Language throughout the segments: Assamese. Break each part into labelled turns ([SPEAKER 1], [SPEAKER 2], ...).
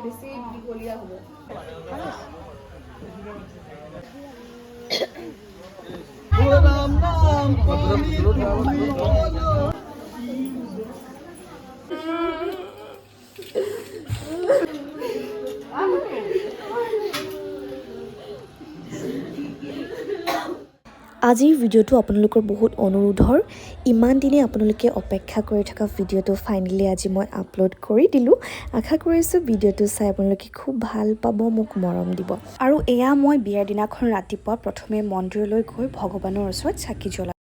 [SPEAKER 1] বেছি দীঘলীয়া হ'ব।
[SPEAKER 2] আজিৰ ভিডিঅ'টো আপোনালোকৰ বহুত অনুৰোধৰ ইমান দিনে আপোনালোকে অপেক্ষা কৰি থকা ভিডিঅ'টো ফাইনেলি আজি মই আপলোড কৰি দিলোঁ। আশা কৰিছোঁ ভিডিঅ'টো চাই আপোনালোকে খুব ভাল পাব, মোক মৰম দিব। আৰু এয়া মই বিয়াৰ দিনাখন ৰাতিপুৱা প্ৰথমে মন্দিৰলৈ গৈ ভগৱানৰ ওচৰত চাকি জ্বলালোঁ।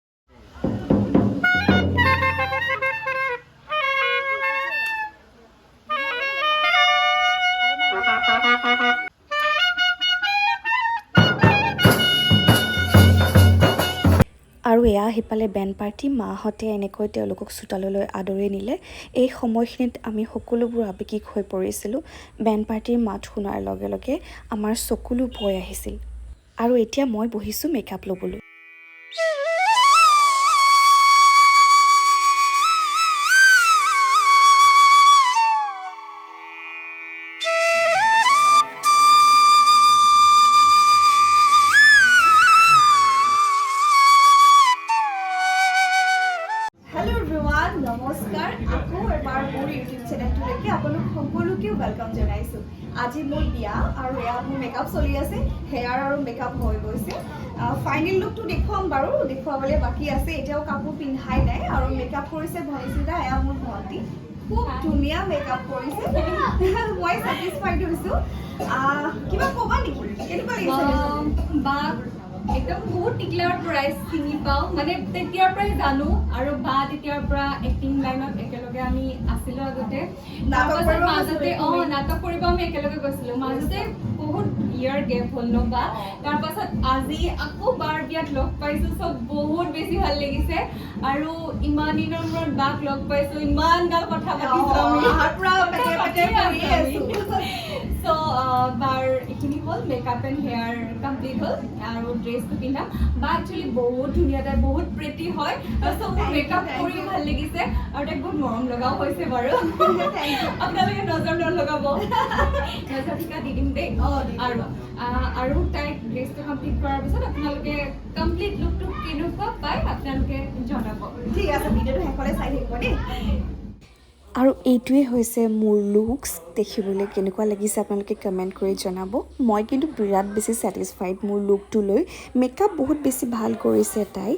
[SPEAKER 2] আৰু এয়া সিফালে বেণ্ড পাৰ্টি, মাহঁতে এনেকৈ তেওঁলোকক চোতাললৈ আদৰি নিলে। এই সময়খিনিত আমি সকলোবোৰ আৱেগিক হৈ পৰিছিলোঁ। বেণ্ড পাৰ্টিৰ মাত শুনাৰ লগে লগে আমাৰ চকুলো বৈ আহিছিল। আৰু এতিয়া মই বহিছোঁ মেকআপ ল'বলৈ।
[SPEAKER 1] নমস্কাৰ, আকৌ এবাৰ মোৰ ইউটিউব চেনেলটোলৈকে আপোনালোক সকলোকে ৱেলকাম জনাইছোঁ। আজি মোৰ বিয়া আৰু এয়া মোৰ মেকআপ চলি আছে, হেয়াৰ আৰু মেকআপ হৈ গৈছে। ফাইনেল লুকটো দেখুৱাম বাৰু, দেখুৱাবলৈ বাকী আছে, এতিয়াও কাপোৰ পিন্ধাই নাই। আৰু মেকআপ কৰিছে ভনিচিতা, এয়া মোৰ ভণ্টি, খুব ধুনীয়া মেকআপ কৰিছে। মই ছেটিছফাইড হৈছোঁ। কিবা ক'বা নেকি, কেনেকুৱা লাগিছে?
[SPEAKER 3] একদম বহুত টিকলাৰ পৰাই চিনি পাওঁ, মানে তেতিয়াৰ পৰাই জানো। আৰু বা তেতিয়াৰ পৰা এক্টিং লাইনত একেলগে আমি আছিলোঁ আগতে। মাজতে নাটক কৰিব আমি একেলগে গৈছিলোঁ। মাজতে বহুত ইয়াৰ গেপ হ'ল ন বা, তাৰপাছত আজি আকৌ বাৰ বিয়াত লগ পাইছোঁ, চব বহুত বেছি ভাল লাগিছে। আৰু ইমান দিনৰ মূৰত বাক লগ পাইছোঁ, ইমান গাল কথা পাতিছোঁ। চ' বাৰ এইখিনি হ'ল, মেকআপ এণ্ড হেয়াৰ কমপ্লিট হ'ল আৰু ড্ৰেছটো পিন্ধাম। বা একচুৱেলি বহুত ধুনীয়া, তাই বহুত প্ৰিটি হয়। চ' মোৰ মেকআপ কৰি ভাল লাগিছে আৰু তাইক বহুত মৰম লগাও হৈছে বাৰু। আপোনালোকে নজৰ নলগাব, নজৰ ঠিকা দি দিম দেই। আৰু তাইক ড্ৰেছটো কমপ্লিট কৰাৰ পিছত আপোনালোকে কমপ্লিট লুকটো কেনেকুৱা পায় আপোনালোকে জনাব।
[SPEAKER 1] ঠিক আছে, ভিডিঅ'টো শেষলৈ চাই থাকিব দেই।
[SPEAKER 2] আৰু এইটোৱে হৈছে মোৰ লুকছ। দেখিবলৈ কেনেকুৱা লাগিছে আপোনালোকে কমেণ্ট কৰি জনাব। মই কিন্তু বিৰাট বেছি ছেটিছফাইড মোৰ লুকটো লৈ। মেকআপ বহুত বেছি ভাল কৰিছে তাই।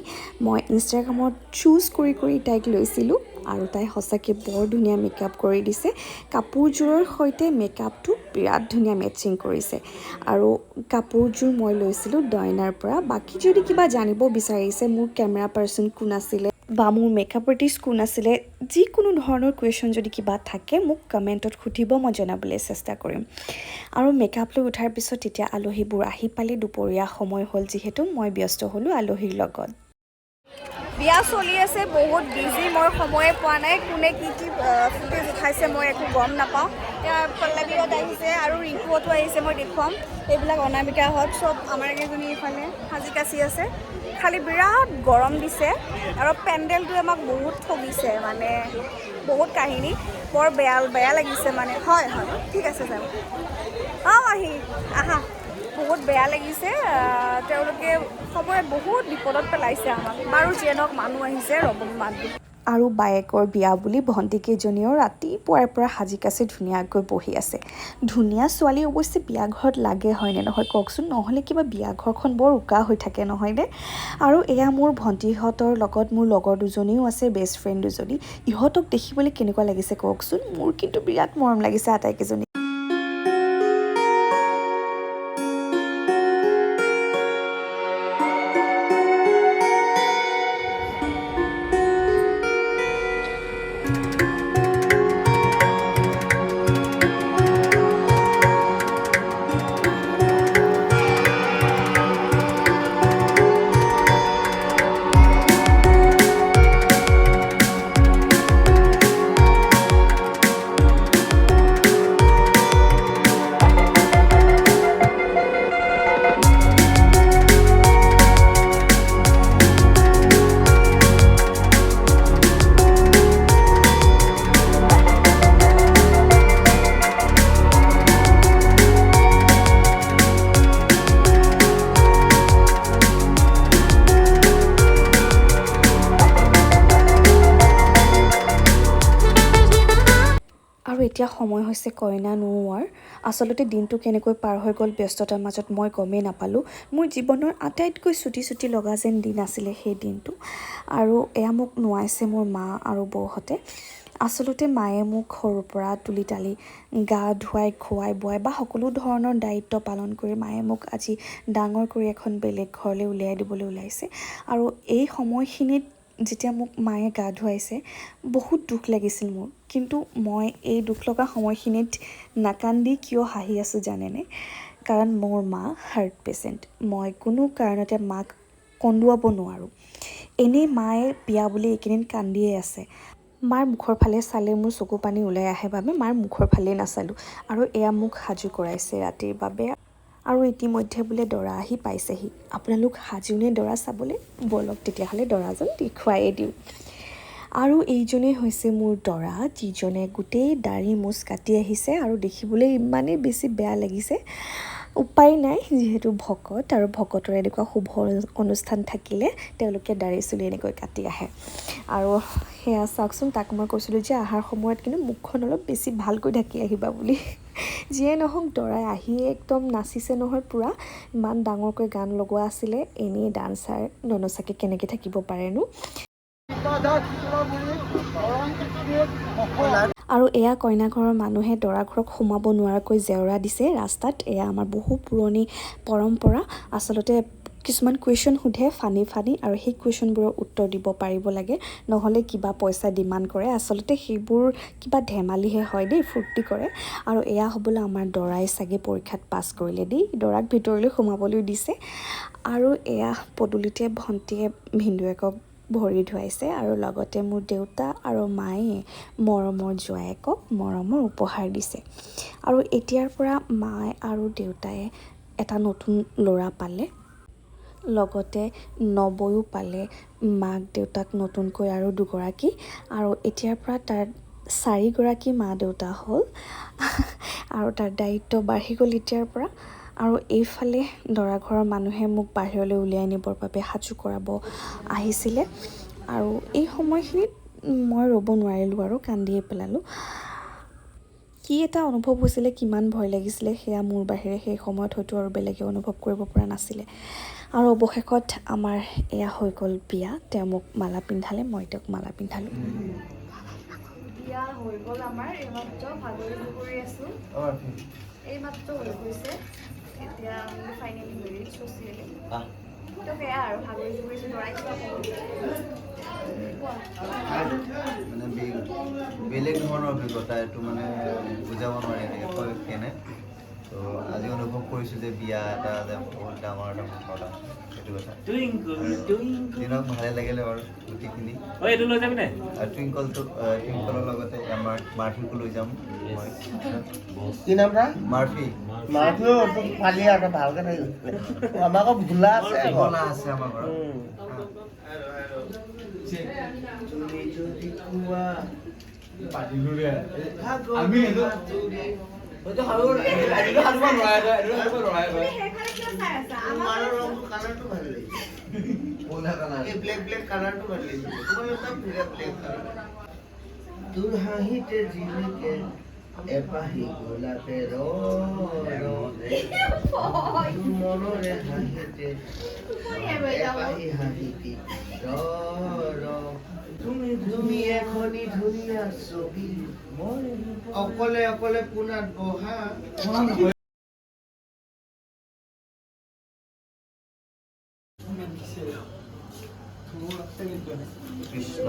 [SPEAKER 2] মই ইনষ্টাগ্ৰামত চুজ কৰি কৰি তাইক লৈছিলোঁ আৰু তাই সঁচাকৈ বৰ ধুনীয়া মেকআপ কৰি দিছে। কাপোৰযোৰৰ সৈতে মেকআপটো বিৰাট ধুনীয়া মেটচিং কৰিছে। আৰু কাপোৰযোৰ মই লৈছিলোঁ ডয়নাৰ পৰা। বাকী যদি কিবা জানিব বিচাৰিছে, মোৰ কেমেৰা পাৰ্চন কোন আছিলে বা মোৰ মেকআপ আৰ্টিষ্ট কোন আছিলে, যিকোনো ধৰণৰ কুৱেশ্যন যদি কিবা থাকে মোক কমেণ্টত সুধিব, মই জনাবলৈ চেষ্টা কৰিম। আৰু মেকআপ লৈ উঠাৰ পিছত তেতিয়া আলহীবোৰ আহি পালে। দুপৰীয়া সময় হ'ল যিহেতু মই ব্যস্ত হ'লোঁ আলহীৰ লগত।
[SPEAKER 1] বিয়া চলি আছে, বহুত বিজি, মই সময়ে পোৱা নাই। কোনে কি কি ফুটেজ উঠাইছে মই একো গম নাপাওঁ। এতিয়া পল্লৱীহঁত আহিছে আৰু ৰিংকুহঁতো আহিছে, মই দেখুৱাম। এইবিলাক অনামিকাহঁত চব আমাৰ কেইজনী ইফালে সাজি কাচি আছে। খালি বিৰাট গৰম দিছে আৰু পেণ্ডেলটোৱে আমাক বহুত ঠগিছে, মানে বহুত কাহিনী, বৰ বেয়া লাগিছে মানে। হয় হয়, ঠিক আছে যাম। আহা, বহুত বেয়া লাগিছে। তেওঁলোকে চবৰে বহুত বিপদত পেলাইছে আমাক। বাৰু যিয়ে নহওক, মানুহ আহিছে, ৰ'ব মাত দিব।
[SPEAKER 2] আৰু বায়েকৰ বিয়া বুলি ভণ্টিকেইজনীও ৰাতিপুৱাৰ পৰা সাজি কাচি ধুনীয়াকৈ বহি আছে। ধুনীয়া ছোৱালী অৱশ্যে বিয়া ঘৰত লাগে, হয়নে নহয় কওকচোন? নহ'লে কিবা বিয়া ঘৰখন বৰ উকা হৈ থাকে, নহয়নে? আৰু এয়া মোৰ ভণ্টিহঁতৰ লগত মোৰ লগৰ দুজনীও আছে, বেষ্ট ফ্ৰেণ্ড দুজনী। ইহঁতক দেখিবলৈ কেনেকুৱা লাগিছে কওকচোন? মোৰ কিন্তু বিৰাট মৰম লাগিছে আটাইকেইজনী। এতিয়া সময় হৈছে কইনা নোওৱাৰ আচলতে দিনটো কেনেকৈ পাৰ হৈ গ'ল ব্যস্ততাৰ মাজত মই গমেই নাপালোঁ মোৰ জীৱনৰ আটাইতকৈ চুটি লগা যেন দিন আছিলে সেই দিনটো আৰু এয়া মোক নোৱাইছে মোৰ মা আৰু বৌহঁতে আচলতে মায়ে মোক সৰুৰ পৰা তুলি তালি গা ধুৱাই খোৱাই বোৱাই বা সকলো ধৰণৰ দায়িত্ব পালন কৰি মায়ে মোক আজি ডাঙৰ কৰি এখন বেলেগ ঘৰলৈ উলিয়াই দিবলৈ ওলাইছে আৰু এই সময়খিনিত যেতিয়া মোক মায়ে গা ধুৱাইছে বহুত দুখ লাগিছিল মোৰ কিন্তু মই এই দুখ লগা সময়খিনিত নাকান্দি কিয় হাঁহি আছোঁ জানেনে কাৰণ মোৰ মা হাৰ্ট পেচেণ্ট মই কোনো কাৰণতে মাক কন্দুৱাব নোৱাৰোঁ এনেই মায়ে বিয়া বুলি এইকেইদিন কান্দিয়ে আছে মাৰ মুখৰ ফালে চালে মোৰ চকু পানী ওলাই আহে বাবে মাৰ মুখৰ ফালেই নাচালোঁ আৰু এয়া মোক সাজু কৰাইছে ৰাতিৰ বাবে আৰু ইতিমধ্যে বোলে দৰা আহি পাইছেহি আপোনালোক সাজুনে দৰা চাবলৈ বলক তেতিয়াহ'লে দৰাজন দেখুৱাই দিওঁ আৰু এইজনেই হৈছে মোৰ দৰা যিজনে গোটেই দাড়ি মোচ কাটি আহিছে আৰু দেখিবলৈ ইমানেই বেছি বেয়া লাগিছে উপায় নাই যিহেতু ভকত আৰু ভকতৰ এনেকুৱা শুভ অনুষ্ঠান থাকিলে তেওঁলোকে দাড়ি চুলি এনেকৈ কাটি আহে আৰু সেয়া চাওকচোন তাক মই কৈছিলোঁ যে অহাৰ সময়ত কিন্তু মুখখন অলপ বেছি ভালকৈ ঢাকি আহিবা বুলি যিয়ে নহওক দৰাই আহিয়ে একদম নাচিছে নহয় পূৰা ইমান ডাঙৰকৈ গান লগোৱা আছিলে এনেই ডান্সাৰ ননচাকৈ কেনেকৈ থাকিব পাৰেনো আৰু এয়া কইনা ঘৰৰ মানুহে দৰা ঘৰক সোমাব নোৱাৰাকৈ জেওৰা দিছে ৰাস্তাত এয়া আমাৰ বহু পুৰণি পৰম্পৰা আচলতে কিছুমান কুৱেশ্যন সোধে ফানি আৰু সেই কুৱেশ্যনবোৰৰ উত্তৰ দিব পাৰিব লাগে নহ'লে কিবা পইচা ডিমাণ্ড কৰে আচলতে সেইবোৰ কিবা ধেমালিহে হয় দেই ফূৰ্তি কৰে আৰু এয়া হ'বলৈ আমাৰ দৰাই চাগে পৰীক্ষাত পাছ কৰিলে দেই দৰাক ভিতৰলৈ সোমাবলৈ দিছে আৰু এয়া পদূলিতে ভণ্টিয়ে ভিন্দুৱেকক ভৰি ধুৱাইছে আৰু লগতে মোৰ দেউতা আৰু মায়ে মৰমৰ জোৱায়েকক মৰমৰ উপহাৰ দিছে আৰু এতিয়াৰ পৰা মায়ে আৰু দেউতায়ে এটা নতুন ল'ৰা পালে লগতে নবৈও পালে মাক দেউতাক নতুনকৈ আৰু দুগৰাকী আৰু এতিয়াৰ পৰা তাৰ 4গৰাকী মা দেউতা হ'ল আৰু তাৰ দায়িত্ব বাঢ়ি গ'ল এতিয়াৰ পৰা আৰু এইফালে দৰা ঘৰৰ মানুহে মোক বাহিৰলৈ উলিয়াই নিবৰ বাবে সাজু কৰাব আহিছিলে আৰু এই সময়খিনিত মই ৰ'ব নোৱাৰিলোঁ আৰু কান্দিয়ে পেলালোঁ কি এটা অনুভৱ হৈছিলে কিমান ভয় লাগিছিলে সেয়া মোৰ বাহিৰে সেই সময়ত হয়তো আৰু বেলেগে অনুভৱ কৰিব পৰা নাছিলে আৰু অৱশেষত আমাৰ এয়া হৈ গ'ল বিয়া তেওঁ মোক মালা পিন্ধালে মই তেওঁক মালা পিন্ধালোঁ
[SPEAKER 1] বিয়া হৈ গ'ল আমাৰ এইমাত্ৰ ভাগৰি কৰি আছোঁ এইমাত্ৰ হৈ গৈছে এতিয়া আমি ফাইনেলি মেৰিজ ছ'চিয়েলি তো সেয়া আৰু ভাগৰি কৰিছোঁ দৰাই
[SPEAKER 4] মানে বেলেগ ধৰণৰ অভিজ্ঞতা এইটো মানে বুজাব নোৱাৰি এনেকৈ কেনে তো আজি অনুভৱ কৰিছোঁ যে বিয়া এটা যে বহুত ডাঙৰ এটা সফলতা সেইটো কথা দিনক ভালে লাগিলে বাৰু গোটেইখিনি আৰু টুইংকলৰ লগতে আমাৰ মাৰ্ফিকো লৈ যাম মই
[SPEAKER 5] কি নাম তাৰ
[SPEAKER 4] মাৰ্ফি
[SPEAKER 5] মাৰ্ফিও পালি আৰু ভালকে থাকিব আমাকো ভোলা আছে
[SPEAKER 4] ভোলা আছে আমাৰ ঘৰত
[SPEAKER 5] তুমি যদি কোৱা
[SPEAKER 4] আমি
[SPEAKER 5] তোমাৰো ৰংটো কালাৰটো ভাল লাগিছে এই ব্লেক কালাৰটো ভাল লাগিছে তোমাৰ এটা ব্লেক কালাৰ তোৰ হাঁহিতে জিলিকে এপাহি গোলাপে মনৰে হাঁহিতে এপাহি হাঁহিতি তুমি এখনি ধুনীয়া ছবি অকলে অকলে পোনাত বহা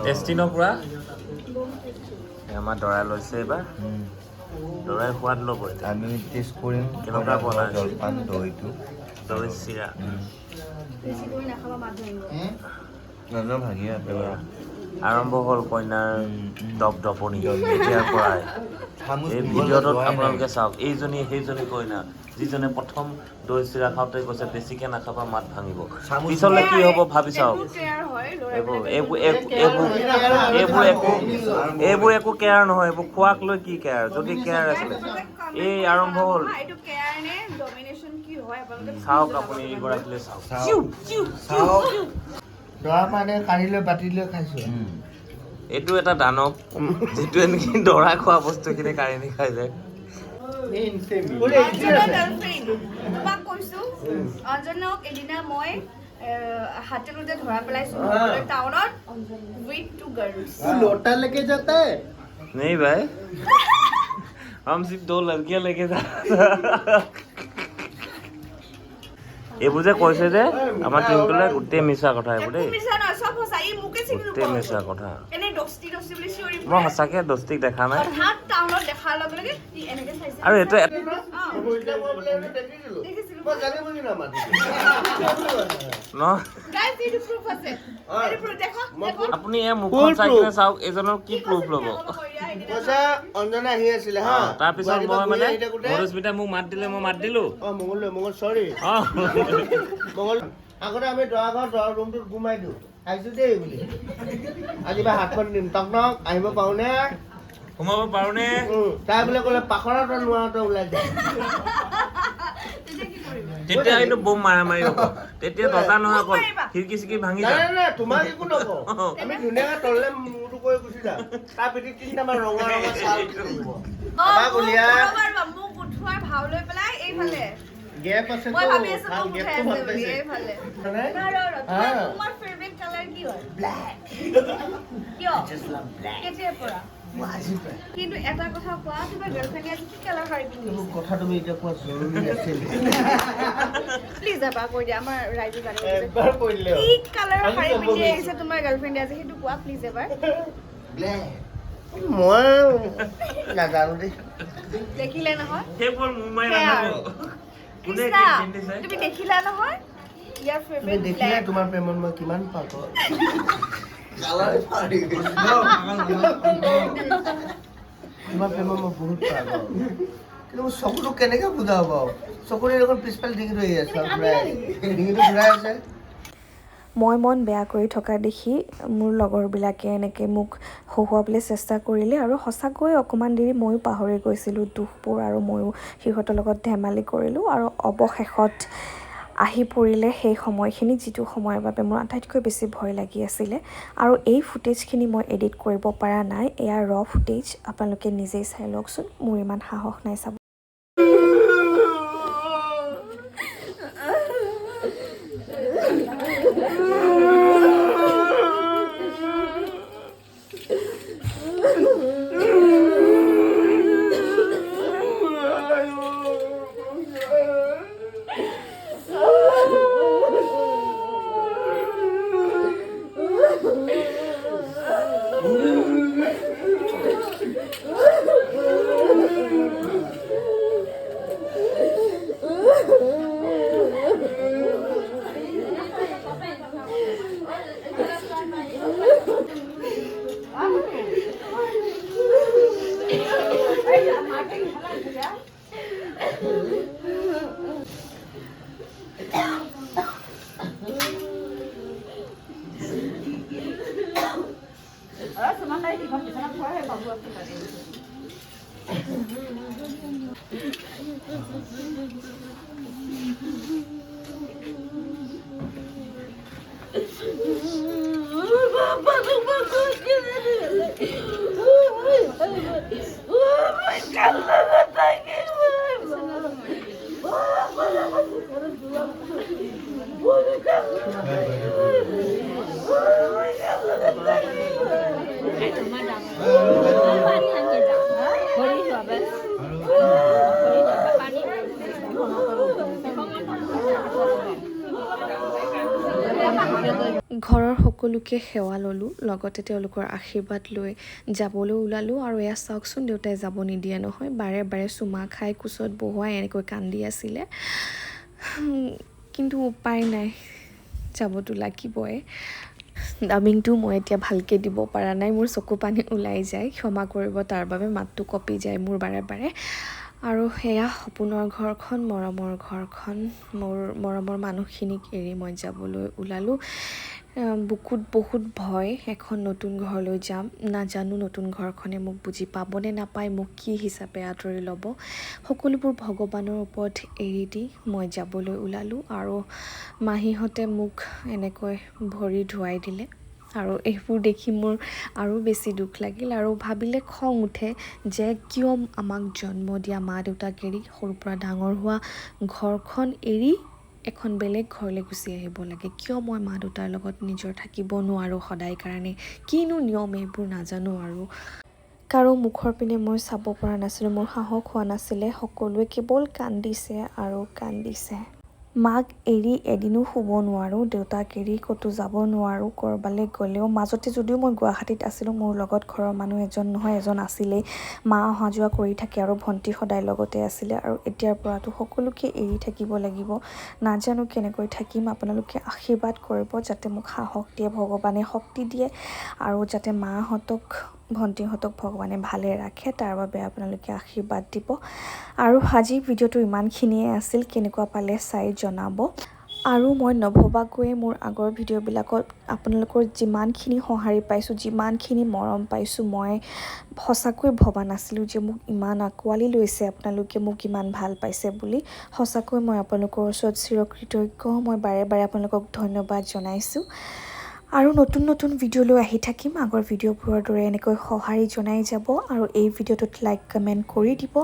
[SPEAKER 6] টেষ্টিনৰ পৰা আমাৰ দৰাই লৈছে এইবাৰ দৰাই সোৱাদ ল'ব এতিয়া
[SPEAKER 4] আমি টেষ্ট কৰিম
[SPEAKER 6] কেনেকুৱা বনাই
[SPEAKER 4] জলপান দৈটো
[SPEAKER 6] দৈ চিৰা
[SPEAKER 1] বেছি কৰি নাখাবা মাত ভাঙিব
[SPEAKER 4] নাজানো ভাগি একেবাৰে
[SPEAKER 6] আৰম্ভ হ'ল কইনাৰ দপদপনি এতিয়াৰ পৰাই
[SPEAKER 4] চামুচ
[SPEAKER 6] এই ভিডিঅ'টোত আপোনালোকে চাওক এইজনী সেইজনী কইনা যিজনে প্ৰথম দৈ চিৰা খাওঁতে কৈছে বেছিকৈ নাখাবা মাত ভাঙিব পিছলৈ কি হ'ব ভাবি চাওক এইবোৰ একো কেয়াৰ নহয় এইবোৰ খোৱাক লৈ কি কেয়াৰ যদি কেয়াৰ আছিলে এই আৰম্ভ হ'ল চাওক আপুনি এইগৰাকীলৈ চাওক
[SPEAKER 5] দৰা মানে কাঢ়ি লৈ বাতি লৈ খাইছো
[SPEAKER 6] এইটো এটা দানৱ যিটোৱে নেকি দৰা খোৱা বস্তুখিনি কাঢ়ি নি খাই যায়
[SPEAKER 1] অঞ্জনাৰ গাৰ্লফ্ৰেণ্ড তোমাক কৈছো অঞ্জনক এদিনা মই হাতেলতে ধৰা পেলাইছো টাউনত উইথ 2 গাৰ্লছ
[SPEAKER 5] लोटा लेके जाता है
[SPEAKER 6] नहीं भाई हम सिर्फ 2 लड़कियां लेके जा এইবোৰ যে কৈছে যে আমাৰ টিমটোলে গোটেই মিছা কথা এইবোৰ দেই
[SPEAKER 1] মিছা নহয় সব সঁচা ই মোকে চিনি
[SPEAKER 6] গোটেই মিছা কথা
[SPEAKER 1] এনে দস্তি বুলি চিঞৰি
[SPEAKER 6] মই সঁচাকে দস্তিক দেখা নাই
[SPEAKER 1] হাত টাউনত দেখাৰ লগে লগে ই এনেকে চাইছে
[SPEAKER 6] আৰু এইটো ন
[SPEAKER 1] গাইজ এইটো প্ৰুফ আছে এইটো প্ৰুফ দেখো
[SPEAKER 6] আপুনি এই মুখখন চাই কিনে চাওক এজনৰ কি প্ৰুফ ল'ব
[SPEAKER 5] অঞ্জনা আহি আছিলে হা
[SPEAKER 6] তাৰপিছত মই মানে মধুস্মিতাই মোক মাত দিলে মই মাত দিলো
[SPEAKER 5] মংগল চৰি
[SPEAKER 6] অ
[SPEAKER 5] মংগল আগতে আমি দৰা ৰুমটোত ঘুমাই দিওঁ আহিছো দেই বুলি আজি বা হাতখন দিম টক টক আহিব পাৰোনে
[SPEAKER 6] সোমাব পাৰোনে
[SPEAKER 5] তাই বোলে ক'লে পাখৰা নোৱাৰোতে ওলাই যায়
[SPEAKER 6] তেতিয়া কিন্তু বম মাৰি হ'ব তেতিয়া দৰকাৰ নহয় অকল খিৰিকি চিৰিকি ভাঙি যায়
[SPEAKER 5] নাই তোমাক একো নকওঁ আমি ধুনীয়াকৈ তললে মূৰটো কৰি গুচি যাম তাৰ পিঠিত 3টামান ৰঙা চাল থাকিব আমাক উলিয়াই
[SPEAKER 1] মোক উঠোৱাৰ ভাও লৈ পেলাই এইফালে
[SPEAKER 5] গেপ আছে
[SPEAKER 1] মই ভাবি আছো
[SPEAKER 5] ভাল
[SPEAKER 1] মোক
[SPEAKER 5] গেপটো
[SPEAKER 1] উঠাই
[SPEAKER 5] ভাল
[SPEAKER 1] আছে বুলি
[SPEAKER 5] পাইছে
[SPEAKER 1] এইফালে
[SPEAKER 5] হা
[SPEAKER 1] তোমাৰ ফেভাৰিট কালাৰ কি হয় ব্লেক কিয় কেতিয়াৰ পৰা কিন্তু এটা কথা কোৱা তোমাৰ গাৰ্লফ্ৰেণ্ডে আজি কি কালাৰ শাৰী পিন্ধিছে
[SPEAKER 5] কথা তুমি এতিয়া কোৱা জৰুৰী আছিল
[SPEAKER 1] প্লিজ এবাৰ কৈ দিয়া আমাৰ ৰাইজে জানিব
[SPEAKER 5] একবাৰ কৈ দিলে
[SPEAKER 1] কি কালাৰ শাৰী পিন্ধি আহিছে তোমাৰ গাৰ্লফ্ৰেণ্ডে আজি সেইটো কোৱা প্লিজ এবাৰ
[SPEAKER 5] মই নাজানো দেই
[SPEAKER 1] দেখিলে নহয়
[SPEAKER 6] সেইবোৰ মোৰ মাৰি
[SPEAKER 1] সেয়া
[SPEAKER 6] নাথাকো
[SPEAKER 1] আৰু।
[SPEAKER 6] কোনে
[SPEAKER 1] কৃষ্ণা,
[SPEAKER 6] কি পিন্ধিছে
[SPEAKER 1] তুমি দেখিলা নহয় ইয়াৰ
[SPEAKER 5] তুমি
[SPEAKER 1] ফেভাৰিট
[SPEAKER 5] দেখিলে
[SPEAKER 1] ব্লেক
[SPEAKER 5] তোমাৰ প্ৰেমত মই কিমান পাগল তোমাৰ প্ৰেমত মই বহুত পাগল কিন্তু মোৰ চকুটো কেনেকৈ বুজাব বাৰু চকুৰে দেখোন পিছফালে ডিঙিটো আহি আছে ডিঙিটো ঘূৰাই আছে
[SPEAKER 2] মই মন বেয়া কৰি থকা দেখি মোৰ লগৰবিলাকে এনেকৈ মোক হহুৱাবলৈ চেষ্টা কৰিলে আৰু সঁচাকৈ অকণমান দেৰি ময়ো পাহৰি গৈছিলোঁ দুখবোৰ আৰু ময়ো সিহঁতৰ লগত ধেমালি কৰিলোঁ আৰু অৱশেষত আহি পৰিলে সেই সময়খিনি যিটো সময়ৰ বাবে মোৰ আটাইতকৈ বেছি ভয় লাগি আছিলে আৰু এই ফুটেজখিনি মই এডিট কৰিব পৰা নাই এয়া ৰ ফুটেজ আপোনালোকে নিজেই চাই লওকচোন মোৰ ইমান সাহস নাই চাব ঘৰৰ সকলোকে সেৱা ল'লোঁ লগতে তেওঁলোকৰ আশীৰ্বাদ লৈ যাবলৈ ওলালোঁ আৰু এয়া চাওকচোন দেউতাই যাব নিদিয়ে নহয় বাৰে বাৰে চুমা খাই কোচত বহুৱাই এনেকৈ কান্দি আছিলে কিন্তু উপায় নাই যাবতো লাগিবই ডাবিংটো মই এতিয়া ভালকৈ দিব পৰা নাই মোৰ চকু পানী ওলাই যায় ক্ষমা কৰিব তাৰ বাবে মাতটো কঁপি যায় মোৰ বাৰে বাৰে আৰু সেয়া সপোনৰ ঘৰখন মৰমৰ ঘৰখন মোৰ মৰমৰ মানুহখিনিক এৰি মই যাবলৈ ওলালোঁ বুকুত বহুত ভয় এখন নতুন ঘৰলৈ যাম নাজানো নতুন ঘৰখনে মোক বুজি পাবনে নাপায় মোক কি হিচাপে আঁতৰি ল'ব সকলোবোৰ ভগৱানৰ ওপৰত এৰি দি মই যাবলৈ ওলালোঁ আৰু মাহীহঁতে মোক এনেকৈ ভৰি ধুৱাই দিলে আৰু এইবোৰ দেখি মোৰ আৰু বেছি দুখ লাগিল আৰু ভাবিলে খং উঠে যে কিয় আমাক জন্ম দিয়া মা দেউতাক এৰি সৰুৰ পৰা ডাঙৰ হোৱা ঘৰখন এৰি এখন বেলেগ ঘৰলৈ গুচি আহিব লাগে কিয় মই মা দেউতাৰ লগত নিজৰ থাকিব নোৱাৰোঁ সদায় কাৰণে কিনো নিয়ম এইবোৰ নাজানো আৰু কাৰো মুখৰ পিনে মই চাব পৰা নাছিলোঁ মোৰ সাহস হোৱা নাছিলে সকলোৱে কেৱল কান্দিছে আৰু কান্দিছে মাক এৰি এদিনো শুব নোৱাৰোঁ দেউতাক এৰি ক'তো যাব নোৱাৰোঁ ক'ৰবালৈ গ'লেও মাজতে যদিও মই গুৱাহাটীত আছিলোঁ মোৰ লগত ঘৰৰ মানুহ এজন নহয় এজন আছিলেই মা অহা যোৱা কৰি থাকে আৰু ভণ্টি সদায় লগতে আছিলে আৰু এতিয়াৰ পৰাতো সকলোকে এৰি থাকিব লাগিব নাজানো কেনেকৈ থাকিম আপোনালোকে আশীৰ্বাদ কৰিব যাতে মোক সাহস দিয়ে ভগৱানে শক্তি দিয়ে আৰু যাতে মাহঁতক ভণ্টিহঁতক ভগৱানে ভালে ৰাখে তাৰ বাবে আপোনালোকে আশীৰ্বাদ দিব আৰু আজিৰ ভিডিঅ'টো ইমানখিনিয়ে আছিল কেনেকুৱা পালে চাই জনাব আৰু মই নভবাকৈয়ে মোৰ আগৰ ভিডিঅ'বিলাকত আপোনালোকৰ যিমানখিনি সঁহাৰি পাইছোঁ যিমানখিনি মৰম পাইছোঁ মই সঁচাকৈ ভবা নাছিলোঁ যে মোক ইমান আঁকোৱালি লৈছে আপোনালোকে মোক ইমান ভাল পাইছে বুলি সঁচাকৈ মই আপোনালোকৰ ওচৰত চিৰকৃতজ্ঞ মই বাৰে বাৰে আপোনালোকক ধন্যবাদ জনাইছোঁ আৰু নতুন নতুন ভিডিঅ' লৈ আহি থাকিম আগৰ ভিডিঅ'বোৰৰ দৰে এনেকৈ সঁহাৰি জনাই যাব আৰু এই ভিডিঅ'টোত লাইক কমেণ্ট কৰি দিব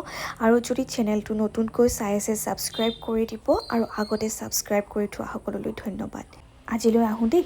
[SPEAKER 2] আৰু যদি চেনেলটো নতুনকৈ চাই আছে ছাবস্ক্ৰাইব কৰি দিব আৰু আগতে ছাবস্ক্ৰাইব কৰি থোৱা সকলোলৈ ধন্যবাদ আজিলৈ আহোঁ দেই